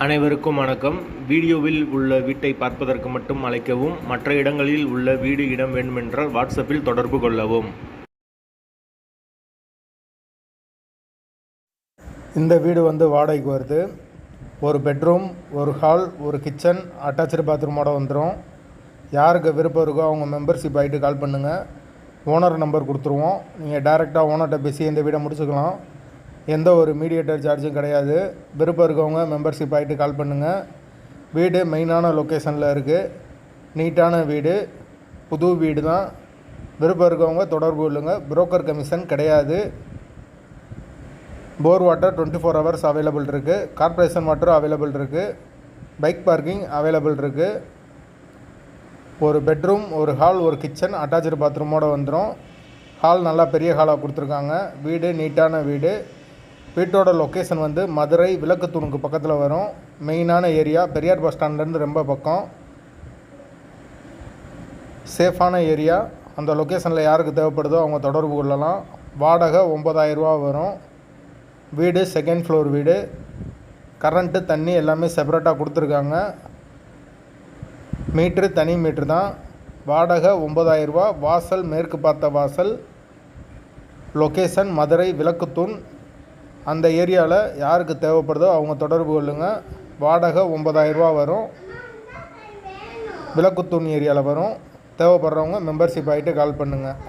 அனைவருக்கும் வணக்கம். வீடியோவில் உள்ள வீட்டை பார்ப்பதற்கு மட்டும் அழைக்கவும். மற்ற இடங்களில் உள்ள வீடு இடம் வேண்டுமென்றால் வாட்ஸ்அப்பில் தொடர்பு கொள்ளவும். இந்த வீடு வாடகைக்கு வருது. ஒரு பெட்ரூம், ஒரு ஹால், ஒரு கிச்சன், அட்டாச்சு பாத்ரூமோடு வந்துடும். யாருக்கு விருப்பம் இருக்கோ அவங்க மெம்பர்ஷிப் ஆகிட்டு கால் பண்ணுங்கள். ஓனர் நம்பர் கொடுத்துருவோம். நீங்கள் டைரெக்டாக ஓனர்கிட்ட பேசி இந்த வீடை முடிச்சுக்கலாம். எந்த ஒரு மீடியேட்டர் சார்ஜும் கிடையாது. விருப்பம் இருக்கவங்க மெம்பர்ஷிப் ஆகிட்டு கால் பண்ணுங்கள். வீடு மெயினான லொக்கேஷனில் இருக்குது. நீட்டான வீடு, புது வீடு தான். விருப்பம் இருக்கவங்க தொடர்பு கொள்ளுங்கள். புரோக்கர் கமிஷன் கிடையாது. போர் வாட்டர் 24 ஹவர்ஸ் அவைலபிள் இருக்குது. கார்ப்பரேஷன் வாட்டரும் அவைலபிள் இருக்குது. பைக் பார்க்கிங் அவைலபிள் இருக்குது. ஒரு பெட்ரூம், ஒரு ஹால், ஒரு கிச்சன், அட்டாச்சு பாத்ரூமோடு வந்துடும். ஹால் நல்லா பெரிய ஹாலாக கொடுத்துருக்காங்க. வீடு நீட்டான வீடு. வீட்டோட லொக்கேஷன் மதுரை விளக்குத்தூணுக்கு பக்கத்தில் வரும். மெயினான ஏரியா. பெரியார் பஸ் ஸ்டாண்ட்லேருந்து ரொம்ப பக்கம். சேஃபான ஏரியா. அந்த லொக்கேஷனில் யாருக்கு தேவைப்படுதோ அவங்க தொடர்பு கொள்ளலாம். வாடகை 9000 ரூபா வரும். வீடு செகண்ட் ஃப்ளோர் வீடு. கரண்ட்டு தண்ணி எல்லாமே செப்பரேட்டாக கொடுத்துருக்காங்க. மீட்ரு தனி மீட்ரு தான். வாடகை 9000 ரூபா. வாசல் மேற்கு பார்த்த வாசல். லொக்கேஷன் மதுரை விளக்குத்தூண். அந்த ஏரியாவில் யாருக்கு தேவைப்படுதோ அவங்க தொடர்பு கொள்ளுங்கள். வாடகை 9000 ரூபா வரும். விளக்குத்தூண் ஏரியாவில் வரும். தேவைப்படுறவங்க மெம்பர்ஷிப் ஆகிட்டு கால் பண்ணுங்கள்.